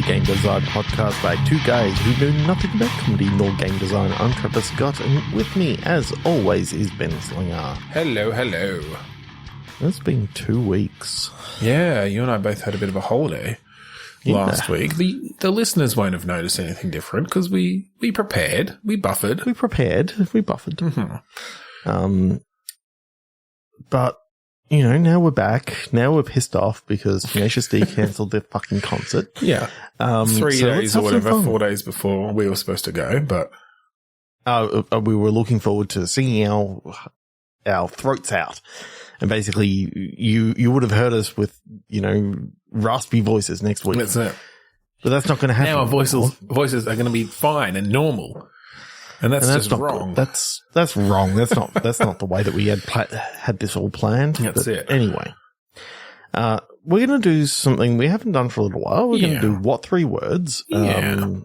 game design podcast by two guys who know nothing about comedy nor game design. I'm Trevor Scott, and with me, as always, is Ben Slinger. Hello, hello. It's been 2 weeks. Yeah, you and I both had a bit of a holiday last week. The listeners won't have noticed anything different because we prepared, we buffered. We buffered. Mm-hmm. But, you know, now we're back. Now we're pissed off because Tenacious D cancelled their fucking concert. Yeah. 3 days or whatever, 4 days before we were supposed to go, but... we were looking forward to singing our throats out. And basically, you would have heard us with, you know, raspy voices next week. That's it. But that's not going to happen. Now our voices are going to be fine and normal. And that's just wrong. That's wrong. That's not the way that we had this all planned. That's it. Anyway, we're going to do something we haven't done for a little while. We're going to do what 3 words. I've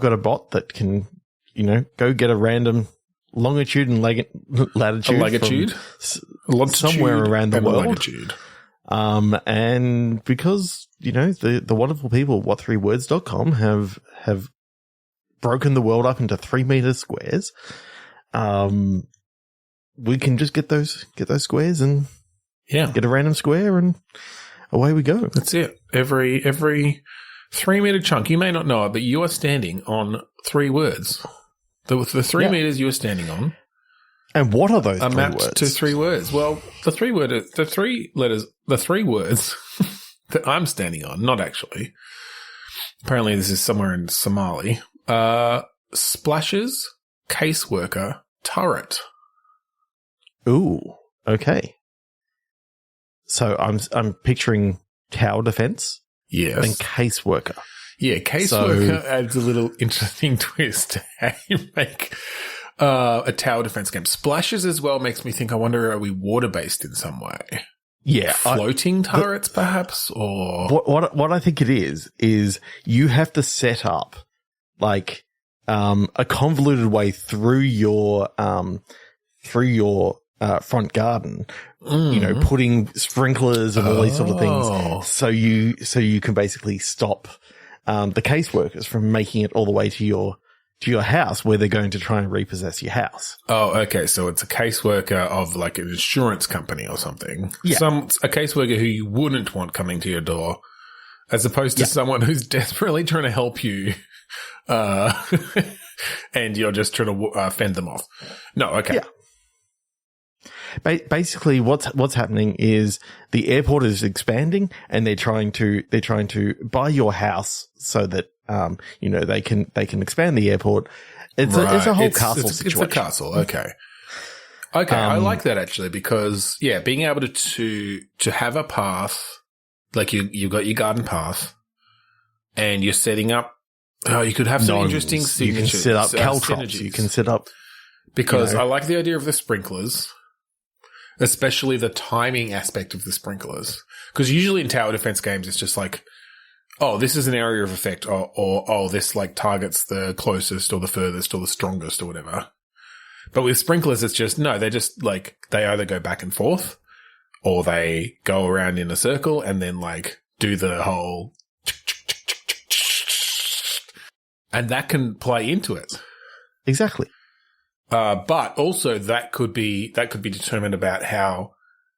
got a bot that can, you know, go get a random longitude and latitude somewhere around the world. Latitude. And because, you know, the wonderful people at what3words.com have broken the world up into 3 meter squares, we can just get those squares and get a random square and away we go. That's it. Every 3 meter chunk, you may not know it, but you are standing on 3 words. The 3 meters you are standing on. And what are those 3 mapped words? to 3 words. Well, the 3 words that I'm standing on, not actually. Apparently this is somewhere in Somali. Splashes, caseworker, turret. Ooh, okay. So I'm picturing tower defense. Yes. And caseworker. Yeah, caseworker adds a little interesting twist to how you make a tower defense game. Splashes as well makes me think, I wonder, are we water-based in some way? Yeah. Floating turrets, perhaps? Or What I think it is you have to set up like a convoluted way through your front garden, you know, putting sprinklers and all these sort of things, so you can basically stop the caseworkers from making it all the way to your house where they're going to try and repossess your house. Oh, okay. So it's a caseworker of like an insurance company or something. Yeah. A caseworker who you wouldn't want coming to your door, as opposed to someone who's desperately trying to help you, and you're just trying to fend them off. No, okay. Yeah. Basically, what's happening is the airport is expanding, and they're trying to buy your house so that you know they can expand the airport. It's a whole castle situation. It's a castle. Okay. I like that actually because being able to have a path, like you've got your garden path, and you're setting up. Oh, you could have some interesting signatures. You can set up caltrops. You can set up because I like the idea of the sprinklers. Especially the timing aspect of the sprinklers. Because usually in tower defense games, it's just like, oh, this is an area of effect, or this like targets the closest or the furthest or the strongest or whatever. But with sprinklers, it's just, no, they're just like, they either go back and forth or they go around in a circle and then like do the whole, and that can play into it. Exactly. But also that could be determined about how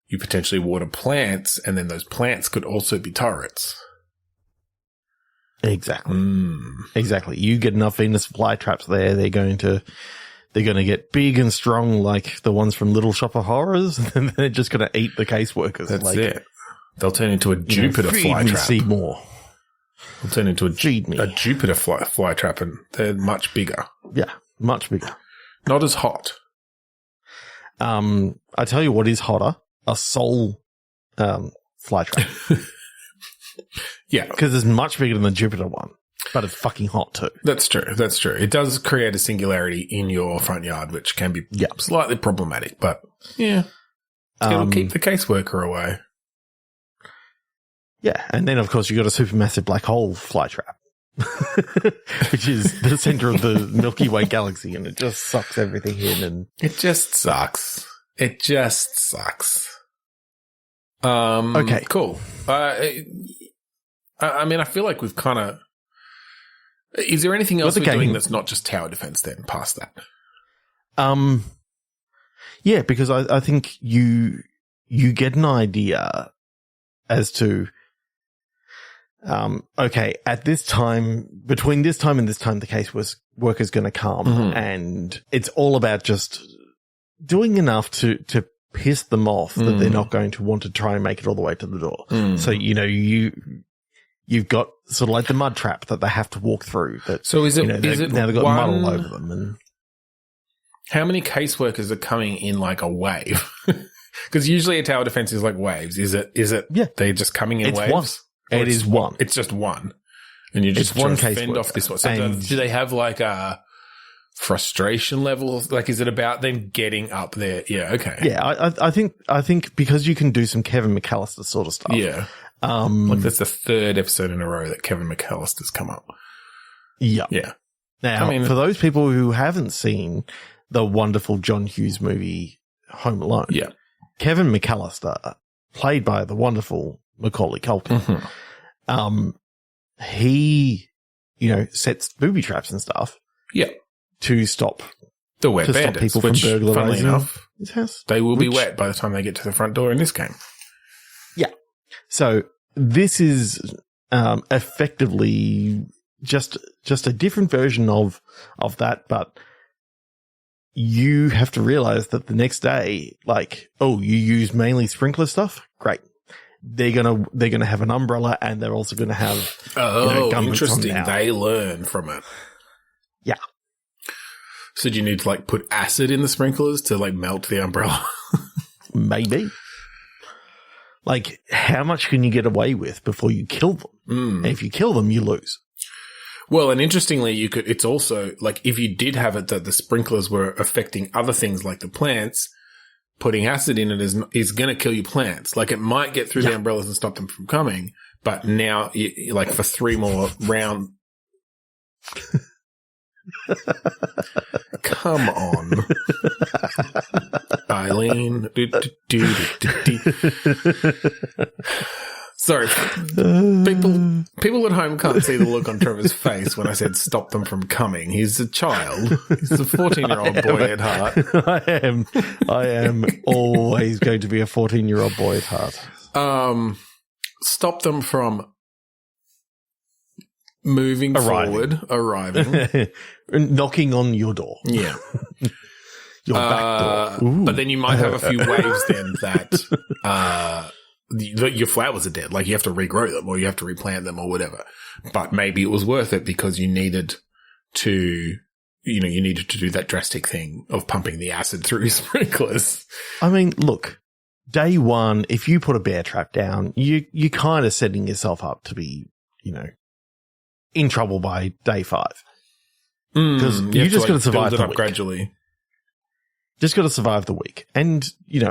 you potentially water plants, and then those plants could also be turrets. Exactly. Exactly. You get enough Venus flytraps there, they're going to get big and strong like the ones from Little Shop of Horrors, and then they're just going to eat the caseworkers. That's it. They'll turn into a Jupiter flytrap. See more. They'll turn into a Jupiter flytrap, and they're much bigger. Yeah, much bigger. Not as hot. I tell you what is hotter: a soul flytrap. Yeah, because it's much bigger than the Jupiter one, but it's fucking hot too. That's true. It does create a singularity in your front yard, which can be slightly problematic. But it'll keep the caseworker away. Yeah, and then of course you got a supermassive black hole flytrap. Which is the center of the Milky Way galaxy, and it just sucks everything in, and it just sucks. Okay, cool. I mean, I feel like we've kind of... Is there anything else we're doing that's not just tower defense then, past that? Yeah, because I think you get an idea as to, okay, at this time, between this time and this time, the caseworker's going to come, and it's all about just doing enough to piss them off that they're not going to want to try and make it all the way to the door. So, you've got sort of like the mud trap that they have to walk through. So is it now they've got mud all over them. And how many caseworkers are coming in like a wave? Because usually a tower defense is like waves. Is it? Yeah. They're just coming in waves? It is one. It's just one. And you just one trying to fend off this one. So do they have like a frustration level? Like, is it about them getting up there? Yeah, okay. Yeah, I think because you can do some Kevin McAllister sort of stuff. Yeah. Like that's the third episode in a row that Kevin McAllister's come up. Yeah. Yeah. Now, for those people who haven't seen the wonderful John Hughes movie Home Alone, Kevin McAllister, played by the wonderful Macaulay Culkin, he, sets booby traps and stuff. Yeah. To stop the wet bandits, people from burglarizing his house. They will be wet by the time they get to the front door in this game. Yeah. So this is effectively just a different version of that, but you have to realize that the next day, like, oh, you use mainly sprinkler stuff? Great. They're gonna have an umbrella, and they're also gonna have interesting. They learn from it. Yeah. So do you need to like put acid in the sprinklers to like melt the umbrella? Maybe. Like, how much can you get away with before you kill them? And if you kill them, you lose. Well, and interestingly, it's also like if you did have it that the sprinklers were affecting other things like the plants, putting acid in it is going to kill your plants. Like it might get through the umbrellas and stop them from coming, but now like for 3 more rounds. Come on, Eileen. Sorry, people at home can't see the look on Trevor's face when I said stop them from coming. He's a child. He's a 14-year-old boy at heart. I am always going to be a 14-year-old boy at heart. Stop them from moving forward, arriving. Knocking on your door. Yeah. Your back door. But then you might have a few waves then that your flowers are dead. Like you have to regrow them or you have to replant them or whatever. But maybe it was worth it because you needed to do that drastic thing of pumping the acid through your sprinklers. I mean, look, day one, if you put a bear trap down, you're kind of setting yourself up to be, in trouble by day 5. Because you just got to survive the week. Gradually. Just got to survive the week. And,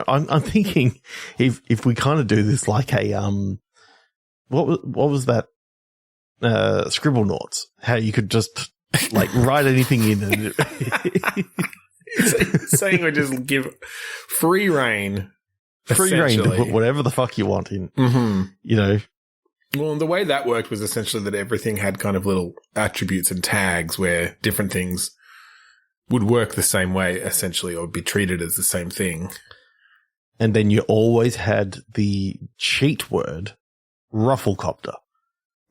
I'm thinking if we kind of do this like a, what was that, Scribblenauts, how you could just like write anything in and saying we just give free reign to put whatever the fuck you want in, Well, the way that worked was essentially that everything had kind of little attributes and tags where different things would work the same way, essentially, or be treated as the same thing. And then you always had the cheat word, rufflecopter.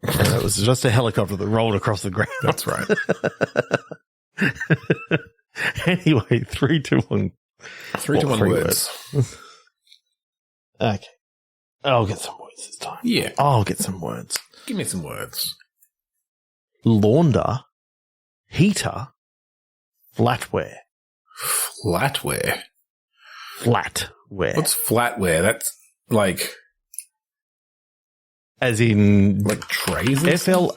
And it was just a helicopter that rolled across the ground. That's right. Anyway, 3, 2, 1. 3, 2, 1 words. Okay. I'll get some words this time. Yeah. I'll get some words. Give me some words. Launder, heater, flatware. Flatware? Flatware. What's flatware? That's like... As in... Like trays? FLATWARE.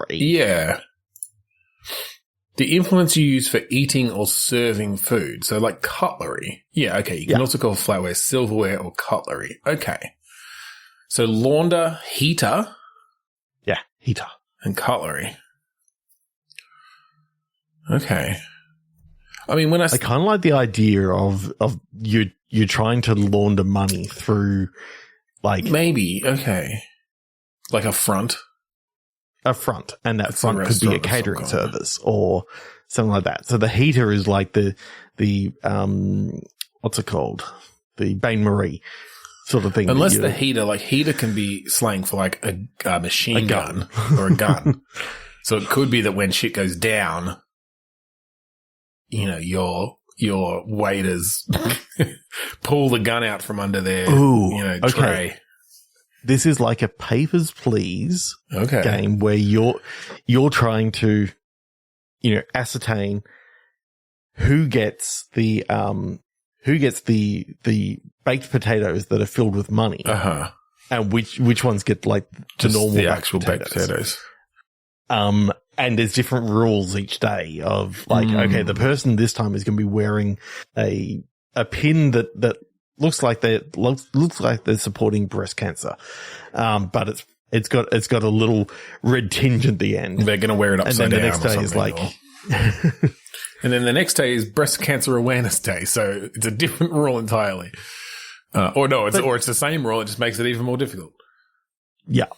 Yeah. The implements you use for eating or serving food. So like cutlery. Yeah, okay. You can also call flatware silverware or cutlery. Okay. So launder, heater. Yeah, heater. And cutlery. Okay. I mean, when I kind of like the idea of you're trying to launder money through Like maybe, okay. Like a front. A front, and that It's front a could be a restaurant of some catering kind. service or something like that. So the heater is like the what's it called? The Bain Marie sort of thing. Unless the heater can be slang for like a machine gun or a gun. So it could be that when shit goes down, your waiters pull the gun out from under their tray. This is like a Papers, Please game where you're trying to, ascertain who gets the baked potatoes that are filled with money, and which ones get like just normal the actual baked potatoes. And there's different rules each day of like, okay, the person this time is going to be wearing a pin that looks like they're supporting breast cancer. But it's got a little red tinge at the end. They're going to wear it upside down. And then the next day is like, and then the next day is Breast Cancer Awareness Day. So it's a different rule entirely. Or it's the same rule. It just makes it even more difficult. Yeah.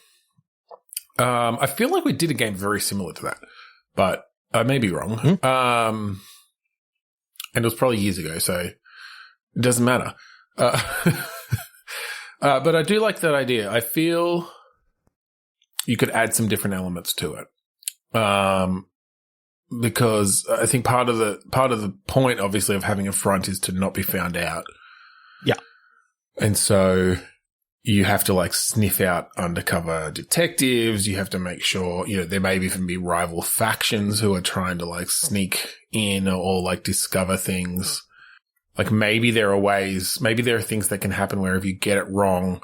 I feel like we did a game very similar to that, but I may be wrong. And it was probably years ago, so it doesn't matter. But I do like that idea. I feel you could add some different elements to it. Because I think part of the point, obviously, of having a front is to not be found out. Yeah. And so you have to like sniff out undercover detectives. You have to make sure, there may even be rival factions who are trying to like sneak in or like discover things. Like maybe there are things that can happen where if you get it wrong,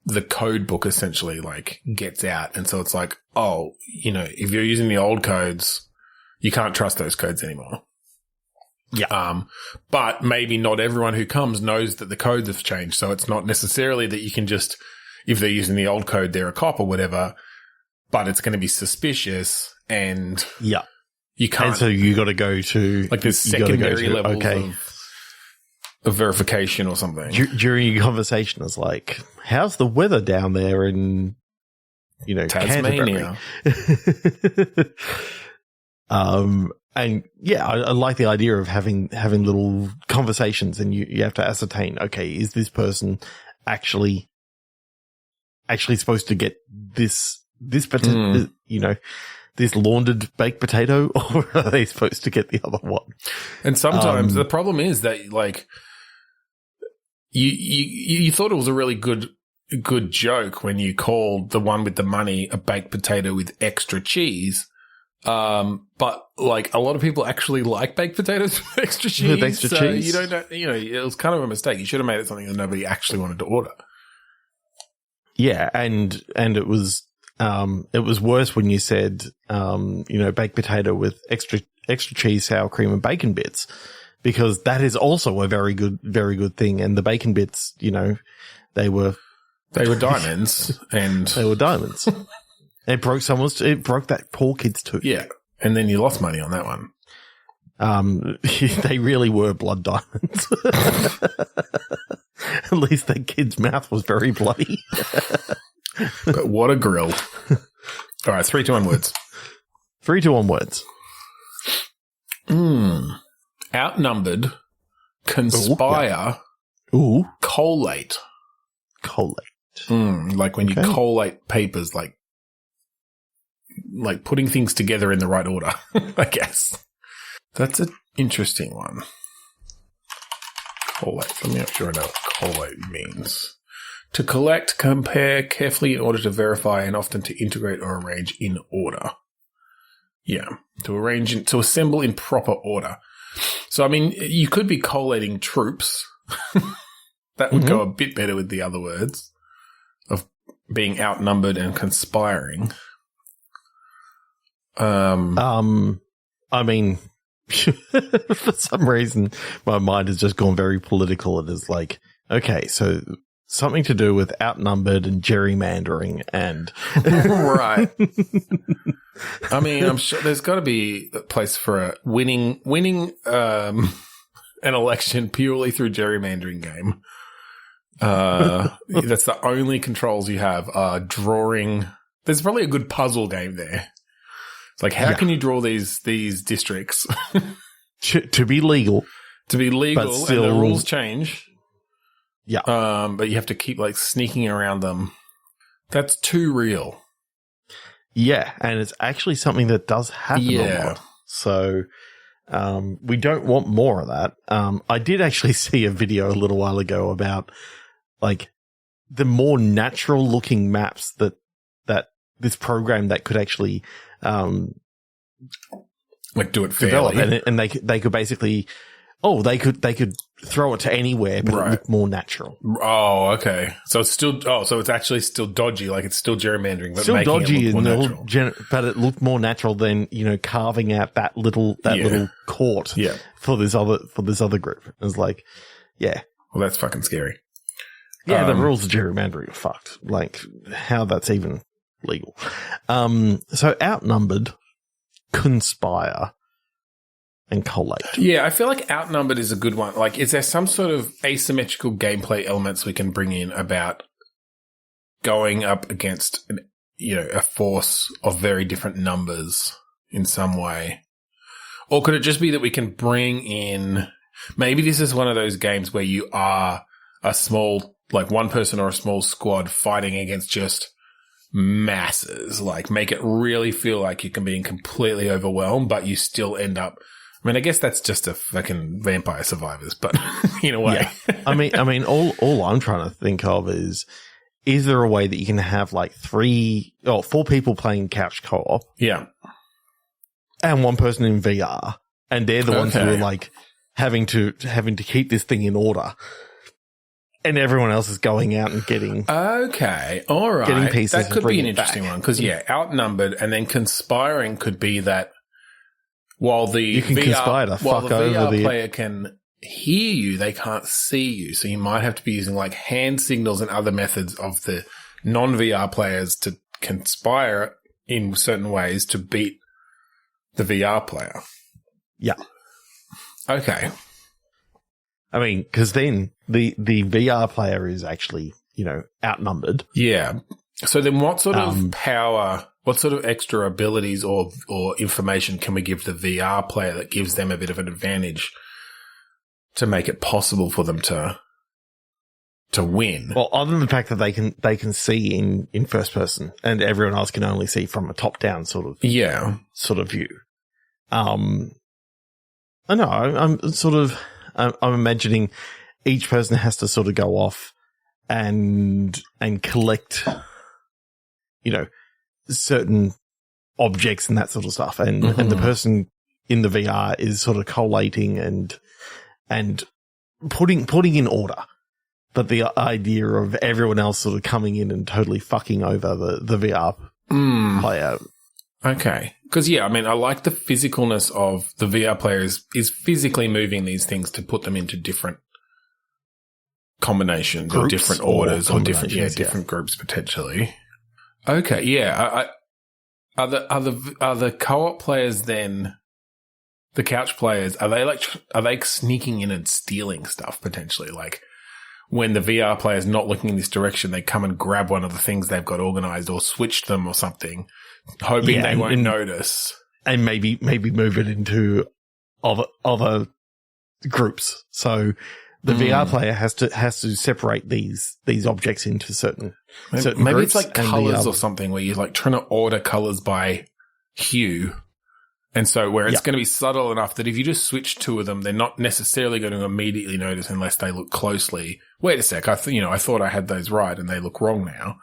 the code book essentially like gets out. And so it's like, if you're using the old codes, you can't trust those codes anymore. Yeah. But maybe not everyone who comes knows that the codes have changed. So it's not necessarily that you can just, if they're using the old code, they're a cop or whatever, but it's going to be suspicious and you can't. And so you got to go to like there's secondary levels of verification or something. During your conversation, it's like, how's the weather down there in, Tasmania? And yeah, I like the idea of having little conversations, and you have to ascertain, okay, is this person actually supposed to get this potato, this laundered baked potato, or are they supposed to get the other one? And sometimes the problem is that like you thought it was a really good joke when you called the one with the money a baked potato with extra cheese. But like a lot of people actually like baked potatoes with extra cheese. With extra cheese. You don't know, it was kind of a mistake. You should have made it something that nobody actually wanted to order. Yeah. And it was worse when you said, baked potato with extra cheese, sour cream and bacon bits, because that is also a very good thing. And the bacon bits, they were diamonds and they were diamonds. It broke that poor kid's tooth. Yeah. And then you lost money on that one. They really were blood diamonds. At least that kid's mouth was very bloody. But what a grill. All right. 3, 2, 1 words. 3, 2, 1 words. Outnumbered. Conspire. Ooh. Collate. Like when you collate papers, like putting things together in the right order, I guess. That's an interesting one. Collate. Let me make sure I know what collate means. To collect, compare carefully in order to verify, and often to integrate or arrange in order. Yeah. To assemble in proper order. So, I mean, you could be collating troops. That would go a bit better with the other words of being outnumbered and conspiring. I mean, for some reason, my mind has just gone very political. It is like, okay, so something to do with outnumbered and gerrymandering and right. I mean, I'm sure there's got to be a place for a winning an election purely through gerrymandering game. That's the only controls you have are drawing. There's probably a good puzzle game there. It's like, how can you draw these districts? to be legal. To be legal, but still, and the rules change. Yeah. But you have to keep, like, sneaking around them. That's too real. Yeah, and it's actually something that does happen a lot. So we don't want more of that. I did actually see a video a little while ago about, like, the more natural looking maps that this program that could actually like do it fairly, develop, and they could basically they could throw it to anywhere, but it looked more natural. Oh, okay. So it's still so it's actually still dodgy, like it's still gerrymandering, but still making dodgy it look more natural. But it looked more natural than carving out that little court for this other group. It was like, yeah, well, that's fucking scary. Yeah, the rules of gerrymandering are fucked. Like, how that's even legal. So outnumbered, conspire, and collate. Yeah, I feel like outnumbered is a good one. Like, is there some sort of asymmetrical gameplay elements we can bring in about going up against a force of very different numbers in some way? Or could it just be that we can bring in, maybe this is one of those games where you are a small, like one person or a small squad fighting against just masses, like make it really feel like you can be completely overwhelmed, but you still end up, I mean, I guess that's just a fucking Vampire Survivors, but in a way. Yeah. I mean, all I'm trying to think of is there a way that you can have like 4 people playing couch co-op? Yeah. And one person in VR, and they're the ones who are like having to keep this thing in order. And everyone else is going out and getting all right, getting pieces. That could be an interesting one because outnumbered, and then conspiring could be that while the VR player can hear you, they can't see you, so you might have to be using like hand signals and other methods of the non-VR players to conspire in certain ways to beat the VR player. Yeah. Okay. I mean, because then the VR player is actually, outnumbered. Yeah. So then what sort of power, what sort of extra abilities or information can we give the VR player that gives them a bit of an advantage to make it possible for them to win? Well, other than the fact that they can see in first person and everyone else can only see from a top down sort of view. I know, I'm imagining each person has to sort of go off and collect, certain objects and that sort of stuff. And the person in the VR is sort of collating and putting in order. But the idea of everyone else sort of coming in and totally fucking over the VR player. Okay. Because, I mean, I like the physicalness of the VR player is physically moving these things to put them into different combinations or different orders or different groups potentially. Okay, yeah. Are the co-op players then, the couch players, are they sneaking in and stealing stuff potentially? Like when the VR player is not looking in this direction, they come and grab one of the things they've got organized or switch them or something, hoping they won't notice. And maybe move it into other groups. So the VR player has to separate these objects into certain groups. Maybe it's like colors or something where you're like trying to order colors by hue. And so where it's going to be subtle enough that if you just switch two of them, they're not necessarily going to immediately notice unless they look closely. Wait a sec. I thought I had those right and they look wrong now.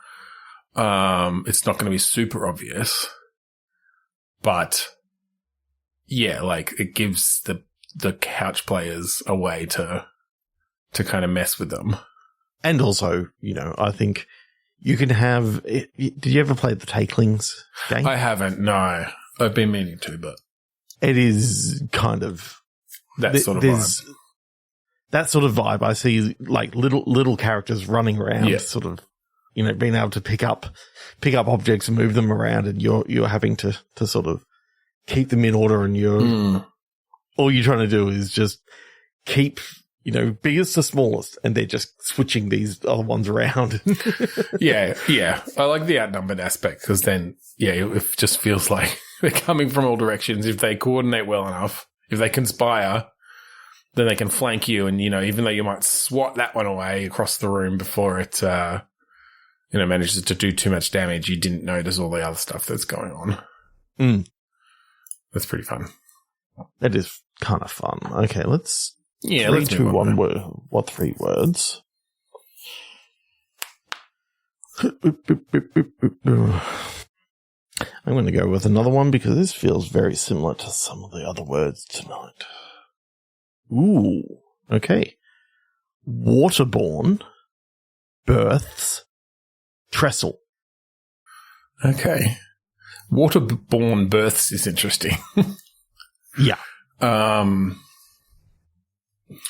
It's not going to be super obvious, but like it gives the couch players a way to kind of mess with them. And also, I think you can have, did you ever play the Takelings game? I haven't, no. I've been meaning to, but it is kind of that sort of vibe. That sort of vibe. I see like little characters running around, sort of, being able to pick up objects and move them around, and you're having to sort of keep them in order, and all you're trying to do is just keep biggest to smallest, and they're just switching these other ones around. Yeah. I like the outnumbered aspect because then, it just feels like they're coming from all directions. If they coordinate well enough, if they conspire, then they can flank you. And, even though you might swat that one away across the room before it, manages to do too much damage, you didn't notice all the other stuff that's going on. That's pretty fun. That is kind of fun. Okay, let's... Yeah, 3, let's 2, move on 1 word. What 3 words? I'm going to go with another one because this feels very similar to some of the other words tonight. Ooh, okay. Waterborne, births, trestle. Okay. Waterborne births is interesting. Yeah.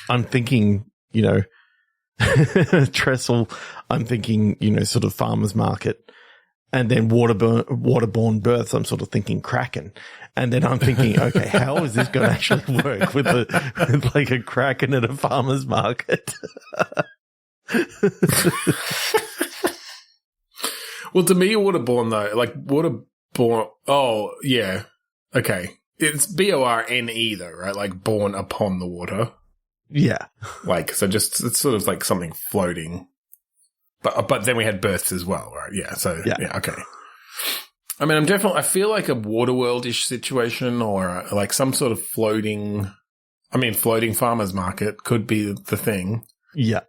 I'm thinking, trestle, I'm thinking, sort of farmer's market. And then waterborne births, I'm sort of thinking kraken. And then I'm thinking, okay, how is this going to actually work with like a kraken at a farmer's market? Well, to me, waterborne though, like waterborne. Oh, yeah. Okay. It's BORNE though, right? Like born upon the water. Yeah. Like, so just, it's sort of like something floating. But then we had births as well, right? Yeah. So, yeah okay. I mean, I feel like a Waterworld-ish situation or like some sort of floating farmer's market could be the thing. Yeah.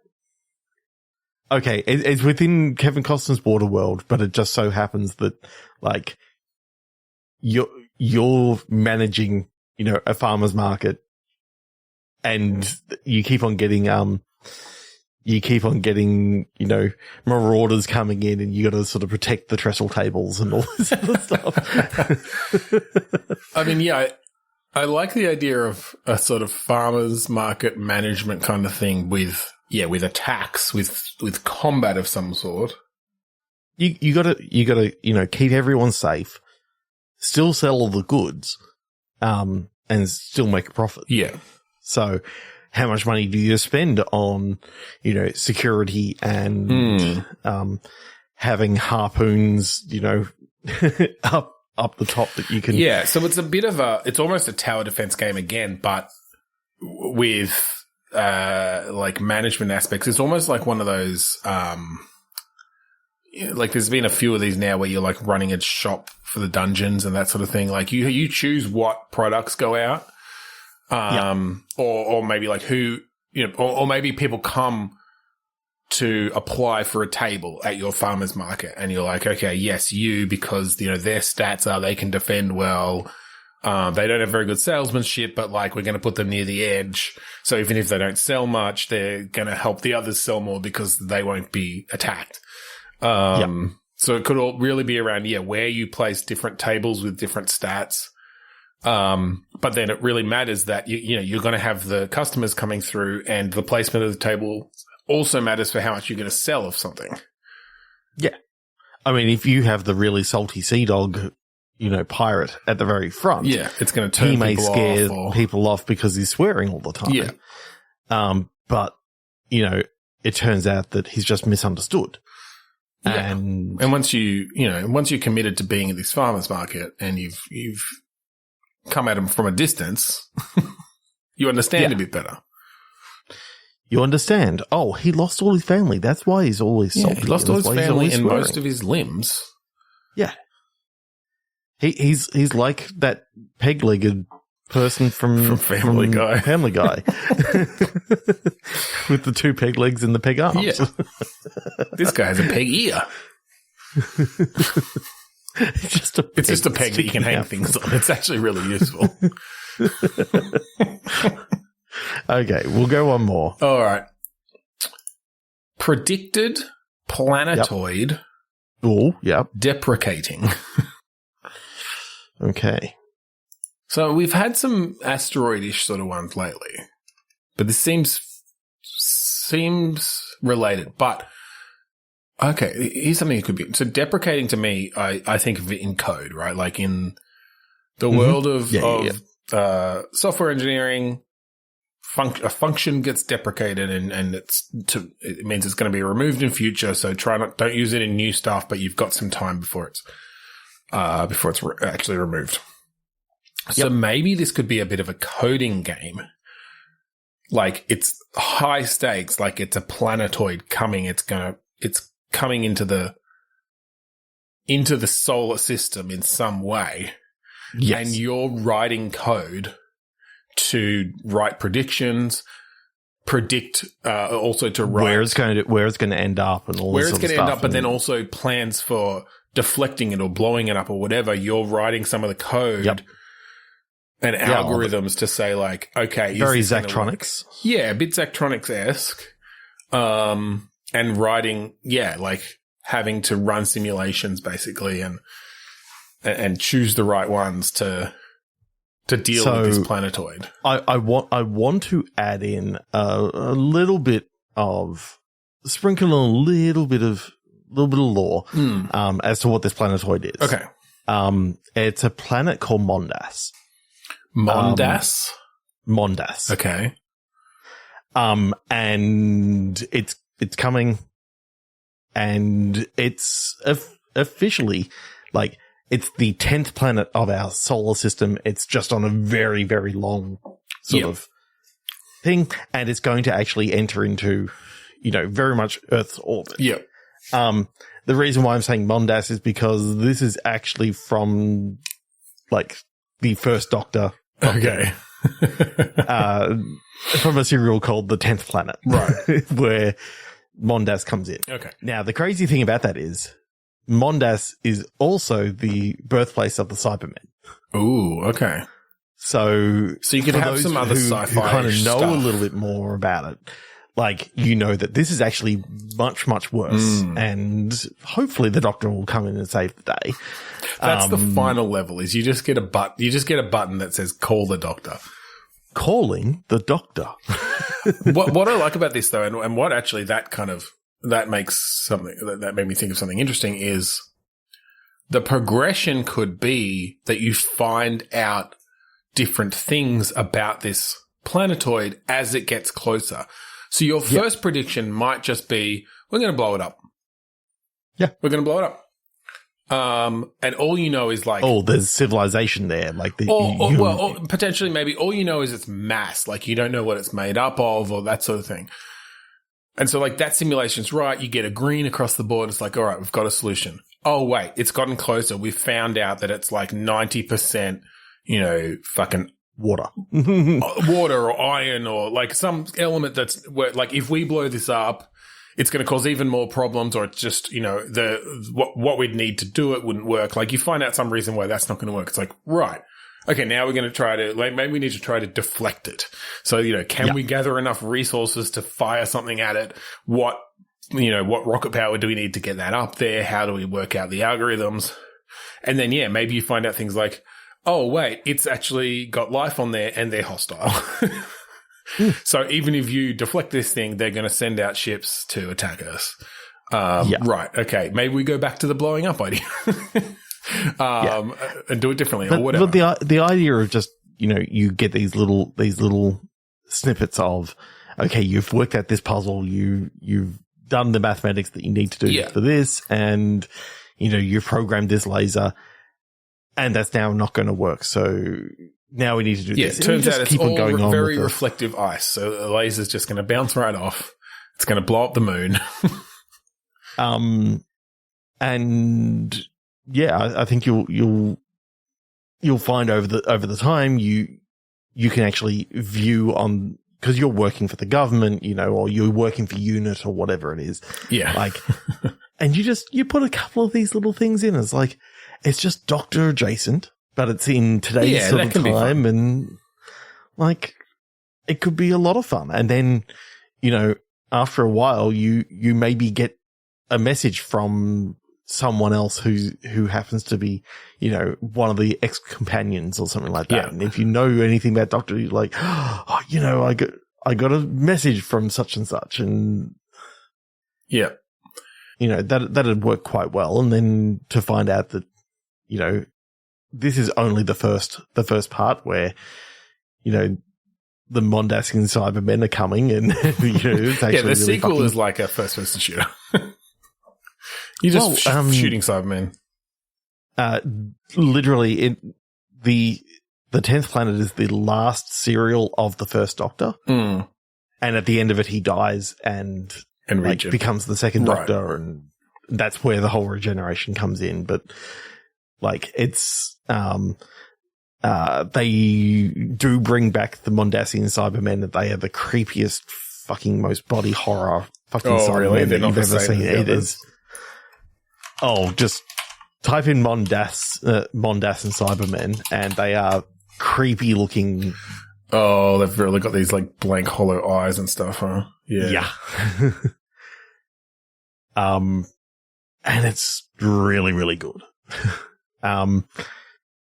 Okay. It's within Kevin Costner's Waterworld, but it just so happens that like you're managing, a farmer's market and you keep on getting, marauders coming in and you got to sort of protect the trestle tables and all this other stuff. I mean, yeah, I like the idea of a sort of farmer's market management kind of thing with attacks, with combat of some sort. You gotta, keep everyone safe, still sell all the goods, and still make a profit. Yeah. So, how much money do you spend on, security and having harpoons, up the top that you can. Yeah, so it's it's almost a tower defense game again, but with like management aspects. It's almost like one of those. Like there's been a few of these now where you're like running a shop for the dungeons and that sort of thing. Like you choose what products go out. Or maybe like who, or maybe people come to apply for a table at your farmer's market and you're like, okay, yes, because, their stats are they can defend well. They don't have very good salesmanship, but like we're going to put them near the edge. So even if they don't sell much, they're going to help the others sell more because they won't be attacked. So it could all really be around, where you place different tables with different stats. But then it really matters that you're going to have the customers coming through and the placement of the table also matters for how much you're going to sell of something. Yeah. I mean, if you have the really salty sea dog, pirate at the very front. Yeah. It's going to turn people off. He may scare people off because he's swearing all the time. Yeah. But, it turns out that he's just misunderstood. Yeah. And once you're committed to being at this farmer's market and you've come at him from a distance, you understand a bit better. You understand. Oh, he lost all his family. That's why he's always salty. He lost all his family and most of his limbs. Yeah. He's like that peg-legged person from Family Guy. Family Guy. With the 2 peg legs and the peg arms. Yeah. This guy has a peg ear. It's just a peg that you can hang things on. It's actually really useful. Okay, we'll go one more. All right. Predicted planetoid. Yep. Oh, yep. Deprecating. Okay. So we've had some asteroid-ish sort of ones lately, but this seems related. But okay, here's something it could be. So deprecating to me, I think of it in code, right? Like in the world of software engineering, a function gets deprecated and it means it's going to be removed in future. So don't use it in new stuff, but you've got some time before it's actually removed. So maybe this could be a bit of a coding game. Like it's high stakes, like it's a planetoid coming. It's coming into the solar system in some way. Yes. And you're writing code to write predictions, also to write where it's going to end up and all where this it's going to end up, but then also plans for deflecting it or blowing it up or whatever. You're writing some of the code and algorithms to say like, okay, very Zachtronics. Yeah, a bit Zachtronics-esque. And writing, like having to run simulations basically and choose the right ones to deal with this planetoid. I want to add in a little bit of sprinkle a little bit of lore as to what this planetoid is. Okay. It's a planet called Mondas. Mondas? Mondas. Okay. And it's coming, and it's officially like it's the 10th planet of our solar system. It's just on a very, very long sort of thing, and it's going to actually enter into, very much Earth's orbit. Yeah. The reason why I'm saying Mondas is because this is actually from like the first Doctor. Okay. From a serial called The 10th Planet. Right. Where Mondas comes in. Okay. Now, the crazy thing about that is Mondas is also the birthplace of the Cybermen. Ooh, okay. So you could have some other sci-fi who kind of know stuff. a little bit more about it. Like, that this is actually much, much worse. And hopefully the Doctor will come in and save the day. That's the final level is you just get a button that says call the Doctor. Calling the Doctor. What I like about this though, and what actually that makes something that made me think of something interesting is the progression could be that you find out different things about this planetoid as it gets closer. So your first prediction might just be, we're going to blow it up. Yeah. We're going to blow it up. And all you know is like, there's civilization there. Like or potentially maybe all you know is its mass. Like you don't know what it's made up of or that sort of thing. And so like that simulation's right. You get a green across the board. It's like, all right, we've got a solution. Oh, wait, it's gotten closer. We've found out that it's like 90%, fucking water or iron or like some element that's where, like, if we blow this up, it's going to cause even more problems, or it's just, what we'd need to do it wouldn't work. Like you find out some reason why that's not going to work. It's like, right. Okay. Now we're going to try to maybe we need to try to deflect it. So, can we gather enough resources to fire something at it? What rocket power do we need to get that up there? How do we work out the algorithms? And then, maybe you find out things like, oh, wait, it's actually got life on there and they're hostile. So even if you deflect this thing, they're going to send out ships to attack us. Right. Okay. Maybe we go back to the blowing up idea and do it differently or whatever. But the idea of just, you get these little snippets of, okay, you've worked out this puzzle. You've done the mathematics that you need to do for this. And, you've programmed this laser. And that's now not going to work. So now we need to do this. It turns out it's all very reflective ice. So the laser's just going to bounce right off. It's going to blow up the moon. And I think you'll find over the time you can actually view on, because you're working for the government, or you're working for UNIT or whatever it is. Yeah. Like, and you put a couple of these little things in. It's like, it's just Doctor adjacent, but it's in today's sort of time, and like it could be a lot of fun. And then, after a while, you maybe get a message from someone else who happens to be, one of the ex-companions or something like that. Yeah. And if you know anything about Doctor, you're like, I got a message from such and such, and that'd work quite well. And then to find out that, this is only the first part where, the Mondasian Cybermen are coming, and it's actually the sequel is like a first-person shooter. You just shooting Cybermen. Literally, the 10th planet is the last serial of the first Doctor, and at the end of it, he dies and becomes the second Doctor, and that's where the whole regeneration comes in. But it's they do bring back the Mondasian Cybermen, and they are the creepiest, fucking most body horror fucking Cybermen that you've ever seen. It is. Oh, just type in Mondas and Cybermen, and they are creepy looking. Oh, they've really got these blank hollow eyes and stuff, huh? Yeah. And it's really, really good. I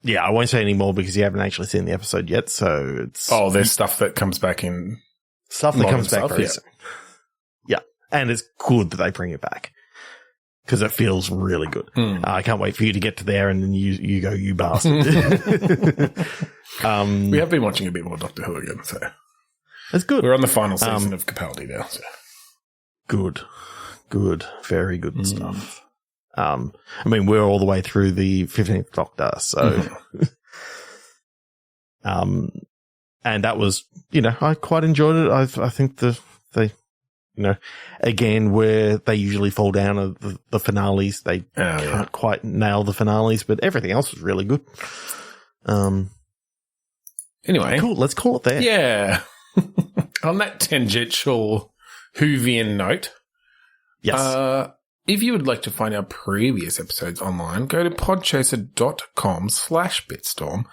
won't say any more because you haven't actually seen the episode yet, so it's... Oh, there's stuff that comes back in... Stuff that comes back very soon. Yeah, and it's good that they bring it back because it feels really good. I can't wait for you to get to there and then you go, you bastard. We have been watching a bit more Doctor Who again, so... It's good. We're on the final season of Capaldi now, so... Good. Very good stuff. We're all the way through the 15th Doctor, so, and that was, I quite enjoyed it. I think they, again, where they usually fall down are the finales. They can't quite nail the finales, but everything else was really good. Anyway. Cool. Let's call it there. Yeah. On that tangential Whovian note. Yes. If you would like to find our previous episodes online, go to podchaser.com/bitstorm.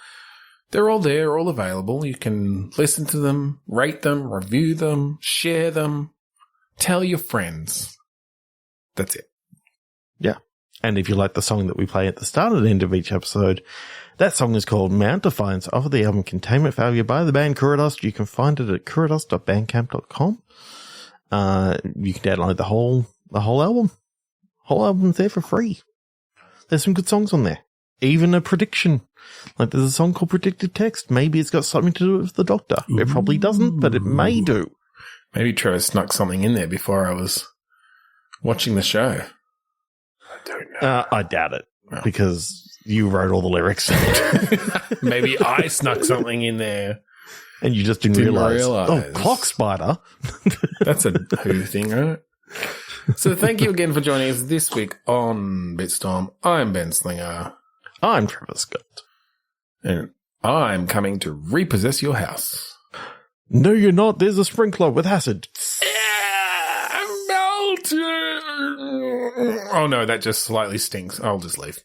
They're all there, all available. You can listen to them, rate them, review them, share them, tell your friends. That's it. Yeah. And if you like the song that we play at the start and end of each episode, that song is called Mount Defiance off of the album Containment Failure by the band Kuridos. You can find it at kuridos.bandcamp.com. You can download the whole album. Whole album's there for free. There's some good songs on there. Even a prediction. There's a song called Predicted Text. Maybe it's got something to do with the Doctor. Ooh. It probably doesn't, but it may do. Maybe Trev snuck something in there before I was watching the show. I don't know. I doubt it, because you wrote all the lyrics. Maybe I snuck something in there. And you just didn't realize. Oh, Clock Spider. That's a Who thing, right? So thank you again for joining us this week on Bitstorm. I'm Ben Slinger. I'm Trevor Scott. And I'm coming to repossess your house. No, you're not. There's a sprinkler with acid. Melted. Oh no, that just slightly stinks. I'll just leave.